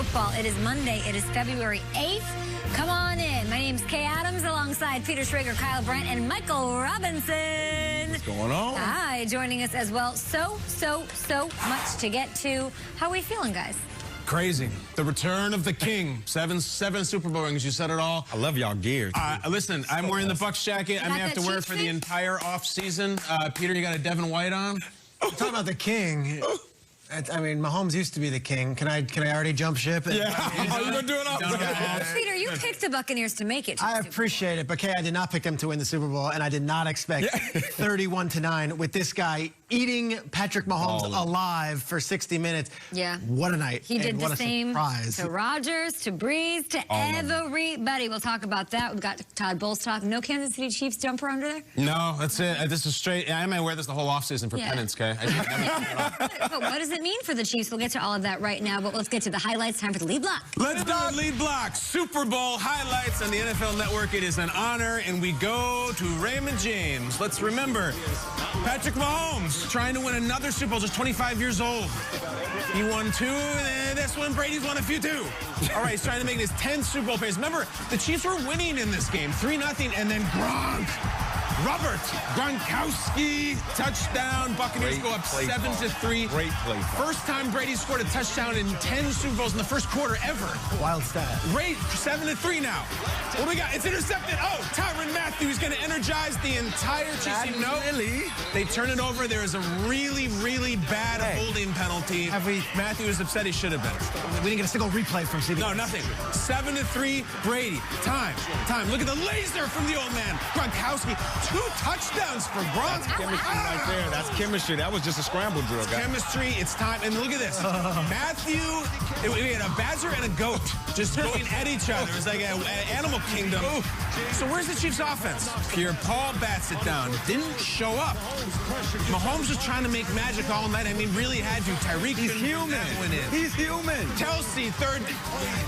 football. It is Monday. It is February 8th. Come on in. My name's Kay Adams alongside Peter Schrager, Kyle Brandt, and Michael Robinson. What's going on? Hi, joining us as well. So much to get to. How are we feeling, guys? Crazy. The return of the king. Seven Super Bowl rings. You said it all. I love y'all gear. Listen, I'm wearing the Bucs jacket. I may have to wear it for the entire off season. Peter, you got a Devin White on? Talking about the king. I mean, Mahomes used to be the king. Can I already jump ship? Yeah. Oh, you're gonna do it all. Peter, you picked the Buccaneers to make it. I appreciate it, but Kay, I did not pick them to win the Super Bowl, and I did not expect 31-9 with this guy eating Patrick Mahomes alive for 60 minutes. Yeah. What a night. He did the same surprise. to Rodgers, to Breeze, to everybody. We'll talk about that. We've got Todd Bowles talk. No Kansas City Chiefs jumper under there? No, that's it. This is straight. I may wear this the whole offseason for penance, Kay. But what does it mean for the Chiefs? We'll get to all of that right now, but let's get to the highlights. Time for the lead block. Let's do it. Lead block. Super Bowl highlights on the NFL Network. It is an honor, and we go to Raymond James. Let's remember, Patrick Mahomes trying to win another Super Bowl, just 25 years old. He won 2, and this one, Brady's won a few too. All right, he's trying to make his 10th Super Bowl appearance. Remember, the Chiefs were winning in this game, 3-0, and then Robert Gronkowski, touchdown. Buccaneers go up 7-3. Great play. First time Brady scored a touchdown in 10 Super Bowls in the first quarter ever. Wild stat. Great, 7-3 now. What do we got? It's intercepted. Oh, Tyrann Mathieu is going to energize the entire Chiefs. No, really. They turn it over. There is a really bad holding penalty. Mathieu is upset. He should have been. We didn't get a single replay from CBS. No, nothing. 7-3, Brady. Time. Look at the laser from the old man. Gronkowski. 2 touchdowns for Gronk. That's chemistry right there. That's chemistry. That was just a scramble drill, guys. Chemistry. It's time. And look at this. Mathieu, we had a badger and a goat just going at each other. It's like an animal kingdom. So where's the Chiefs' offense? Pierre-Paul bats it down. Didn't show up. Mahomes was trying to make magic all night. I mean, really had to. Tyreek He's human. He's human. Kelsey, third.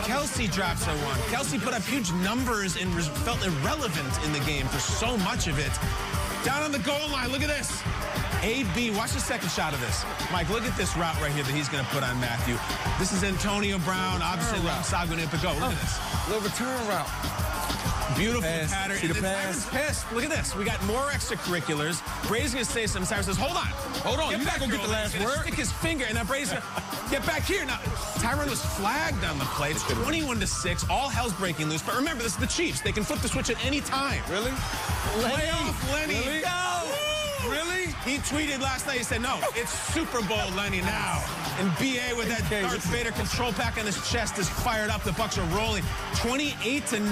Kelsey drops a 1. Kelsey put up huge numbers and felt irrelevant in the game for so much of it. Down on the goal line, look at this. AB, watch the second shot of this. Mike, look at this route right here that he's going to put on Mathieu. This is Antonio Brown, obviously alongside going to go. Look at this. Little return route. Beautiful pattern. See the pass? Pissed. Look at this. We got more extracurriculars. Brady's going to say something. Cyrus says, hold on. You're not going to get the last word. Stick his finger, and now Brady's going to get back here. Now, Tyrann was flagged on the play. It's 21-6. All hell's breaking loose. But remember, this is the Chiefs. They can flip the switch at any time. Really? Playoff Lenny. Really? No. Really? He tweeted last night, he said, no, it's Super Bowl Lenny now. And BA with that Darth Vader control pack on his chest is fired up. The Bucs are rolling 28-9.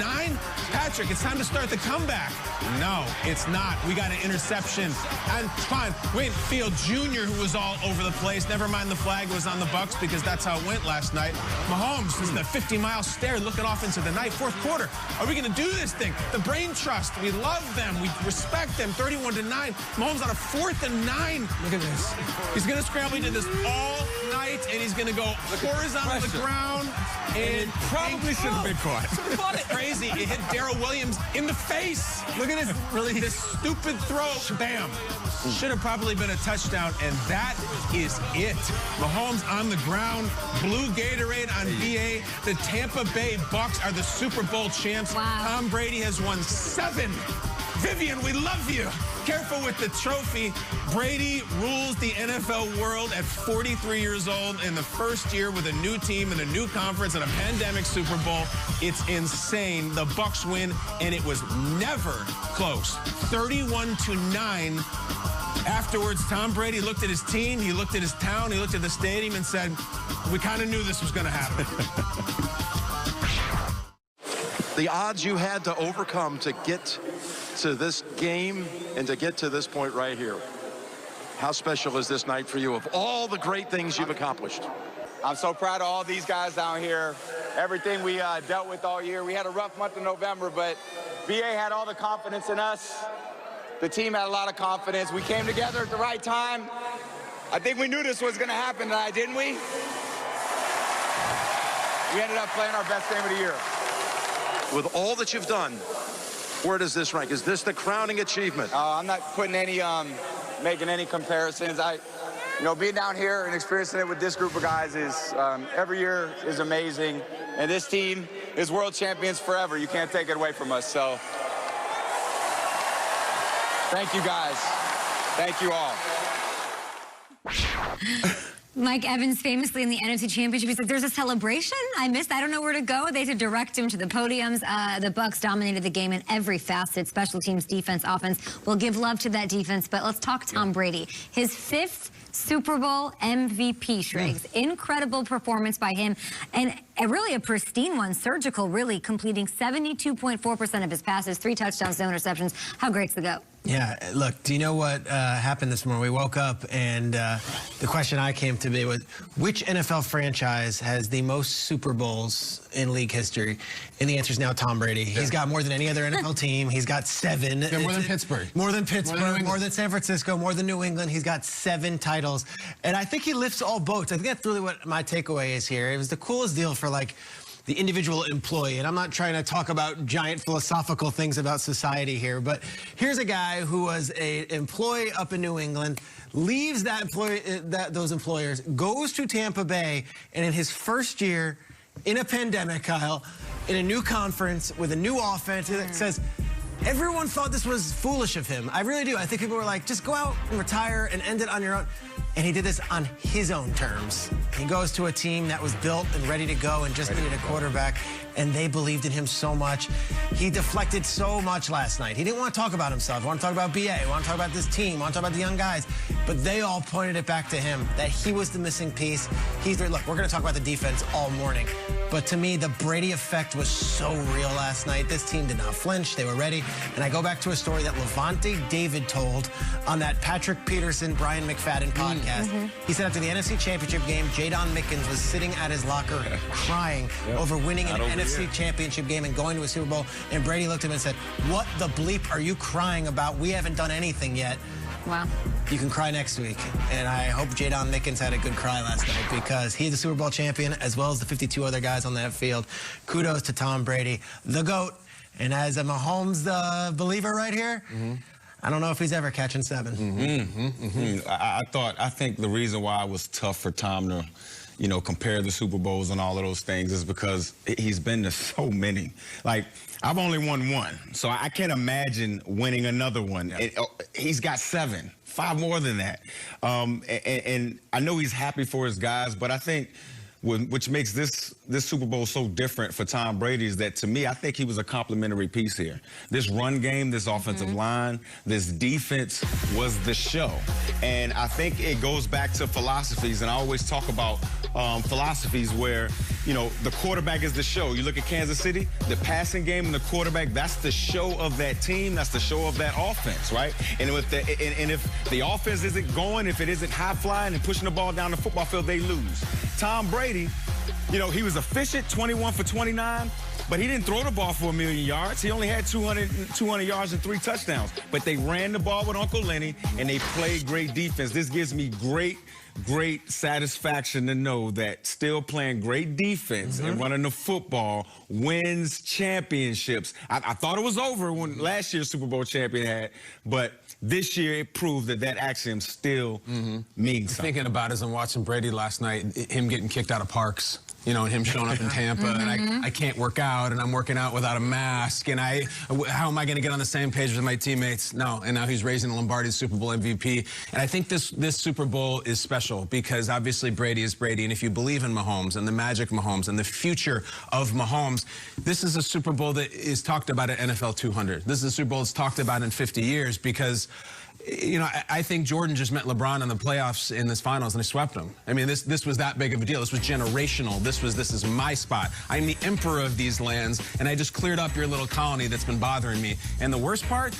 Patrick, it's time to start the comeback. No, it's not. We got an interception. Antoine Winfield Jr., who was all over the place. Never mind the flag was on the Bucs because that's how it went last night. Mahomes is the 50-mile stare looking off into the night. Fourth quarter. Are we going to do this thing? The brain trust. We love them. We respect them. 31-9. Mahomes on a 4th and 9. Look at this. He's going to scramble. He did this all night, and he's going to go horizontal to the ground. And probably should have been caught. Crazy. It hit Darrell Williams in the face. Look at this. Really, this stupid throw. Bam. Should have probably been a touchdown, and that is it. Mahomes on the ground. Blue Gatorade on BA. The Tampa Bay Bucs are the Super Bowl champs. Wow. Tom Brady has won 7. Vivian, we love you. Careful with the trophy. Brady rules the NFL world at 43 years old in the first year with a new team and a new conference and a pandemic Super Bowl. It's insane. The Bucs win, and it was never close. 31-9. Afterwards, Tom Brady looked at his team, he looked at his town, he looked at the stadium and said, we kind of knew this was going to happen. The odds you had to overcome to get to this game and to get to this point right here. How special is this night for you of all the great things you've accomplished? I'm so proud of all these guys down here. Everything we dealt with all year. We had a rough month in November, but BA had all the confidence in us. The team had a lot of confidence. We came together at the right time. I think we knew this was going to happen tonight, didn't we? We ended up playing our best game of the year. With all that you've done, where does this rank? Is this the crowning achievement? I'm not putting any, making any comparisons. You know, being down here and experiencing it with this group of guys is every year is amazing. And this team is world champions forever. You can't take it away from us. So thank you guys. Thank you all. Mike Evans famously in the NFC Championship, he said, there's a celebration I missed. I don't know where to go. They had to direct him to the podiums. The Bucs dominated the game in every facet, special teams, defense, offense. We'll give love to that defense, but let's talk Tom Brady. His 5th Super Bowl MVP, Schrags. Incredible performance by him, and really a pristine one, surgical, really, completing 72.4% of his passes, 3 touchdowns, no interceptions. How great's the GOAT? Yeah, look, do you know what happened this morning? We woke up and the question I came to be was, which NFL franchise has the most Super Bowls in league history? And the answer is now Tom Brady. Yeah. He's got more than any other NFL team. He's got 7. Yeah, more than Pittsburgh. More than Pittsburgh, more than San Francisco, more than New England. He's got 7 titles. And I think he lifts all boats. I think that's really what my takeaway is here. It was the coolest deal for, like, the individual employee. And I'm not trying to talk about giant philosophical things about society here, but here's a guy who was an employee up in New England, leaves those employers, goes to Tampa Bay, and in his first year in a pandemic, Kyle, in a new conference with a new offense, it says, everyone thought this was foolish of him. I really do. I think people were like, just go out and retire and end it on your own. And he did this on his own terms. He goes to a team that was built and ready to go and just needed a quarterback, and they believed in him so much. He deflected so much last night. He didn't want to talk about himself. He wanted to talk about BA. He wanted to talk about this team. He wanted to talk about the young guys. But they all pointed it back to him, that he was the missing piece. Look, we're going to talk about the defense all morning. But to me, the Brady effect was so real last night. This team did not flinch. They were ready. And I go back to a story that Levante David told on that Patrick Peterson, Brian McFadden podcast. He said after the NFC Championship game, Jadon Mickens was sitting at his locker crying over winning an NFC Championship game and going to a Super Bowl. And Brady looked at him and said, what the bleep are you crying about? We haven't done anything yet. Wow. You can cry next week. And I hope Jadon Mickens had a good cry last night, because he's the Super Bowl champion as well as the 52 other guys on that field. Kudos to Tom Brady, the GOAT. And as a Mahomes believer right here, I don't know if he's ever catching 7. I think the reason why it was tough for Tom to, you know, compare the Super Bowls and all of those things is because he's been to so many. Like, I've only won 1, so I can't imagine winning another one. He's got 7, 5 more than that. And I know he's happy for his guys, but I think which makes this Super Bowl so different for Tom Brady is that, to me, I think he was a complimentary piece here. This run game, this offensive line, this defense was the show. And I think it goes back to philosophies, and I always talk about philosophies where, you know, the quarterback is the show. You look at Kansas City, the passing game and the quarterback, that's the show of that team. That's the show of that offense, right? And if the offense isn't going, if it isn't high flying and pushing the ball down the football field, they lose. Tom Brady, you know, he was efficient, 21 for 29, but he didn't throw the ball for 1,000,000 yards. He only had 200 yards and 3 touchdowns. But they ran the ball with Uncle Lenny, and they played great defense. This gives me great satisfaction to know that still playing great defense and running the football wins championships. I thought it was over when last year's Super Bowl champion had, but this year it proved that axiom still means something. Thinking about as I'm watching Brady last night, him getting kicked out of parks. You know, and him showing up in Tampa, and I can't work out, and I'm working out without a mask, and how am I going to get on the same page with my teammates? No, and now he's raising Lombardi's Super Bowl MVP, and I think this Super Bowl is special because obviously Brady is Brady, and if you believe in Mahomes and the magic Mahomes and the future of Mahomes, this is a Super Bowl that is talked about at NFL 200. This is a Super Bowl that's talked about in 50 years because, you know, I think Jordan just met LeBron in the playoffs in this finals, and he swept him. I mean, this was that big of a deal. This was generational. This is my spot. I'm the emperor of these lands, and I just cleared up your little colony that's been bothering me. And the worst part,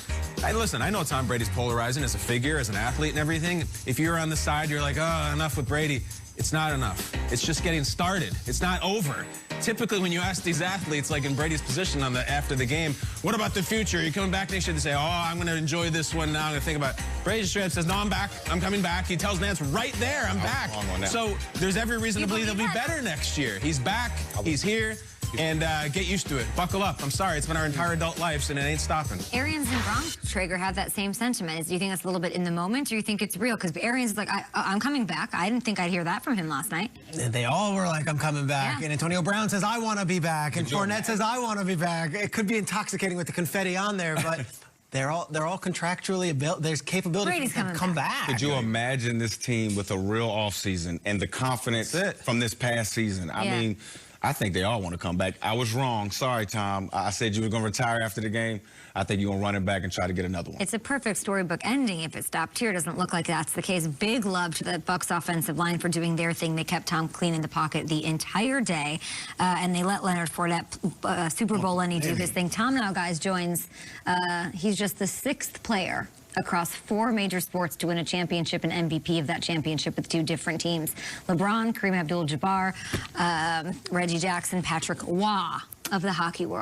listen, I know Tom Brady's polarizing as a figure, as an athlete and everything. If you're on the side, you're like, oh, enough with Brady. It's not enough. It's just getting started. It's not over. Typically, when you ask these athletes, like in Brady's position after the game, what about the future? Are you coming back next year? They say, oh, I'm going to enjoy this one now. I'm going to think about it. Brady straight up says, no, I'm back. I'm coming back. He tells Nance right there, I'm back. So there's every reason to believe he'll be better next year. He's back. He's here. and get used to it. Buckle up. I'm sorry, it's been our entire adult lives, and it ain't stopping. Arians and Gronk, Schrager, have that same sentiment. Do you think that's a little bit in the moment, or you think it's real? Because Arians is like, I'm coming back. I didn't think I'd hear that from him last night. And they all were like, I'm coming back. Yeah. And Antonio Brown says, I want to be back. And Fournette says, I want to be back. It could be intoxicating with the confetti on there, but they're all contractually built. There's capability Brady's to come back. Could you imagine this team with a real offseason and the confidence from this past season? I mean, I think they all want to come back. I was wrong. Sorry, Tom. I said you were going to retire after the game. I think you're going to run it back and try to get another one. It's a perfect storybook ending if it stopped here. It doesn't look like that's the case. Big love to the Bucs offensive line for doing their thing. They kept Tom clean in the pocket the entire day, and they let Leonard Fournette, Super Bowl Lenny, do his thing. Tom now, guys, joins. He's just the 6th player across 4 major sports to win a championship and MVP of that championship with 2 different teams. LeBron, Kareem Abdul-Jabbar, Reggie Jackson, Patrick Waugh of the hockey world.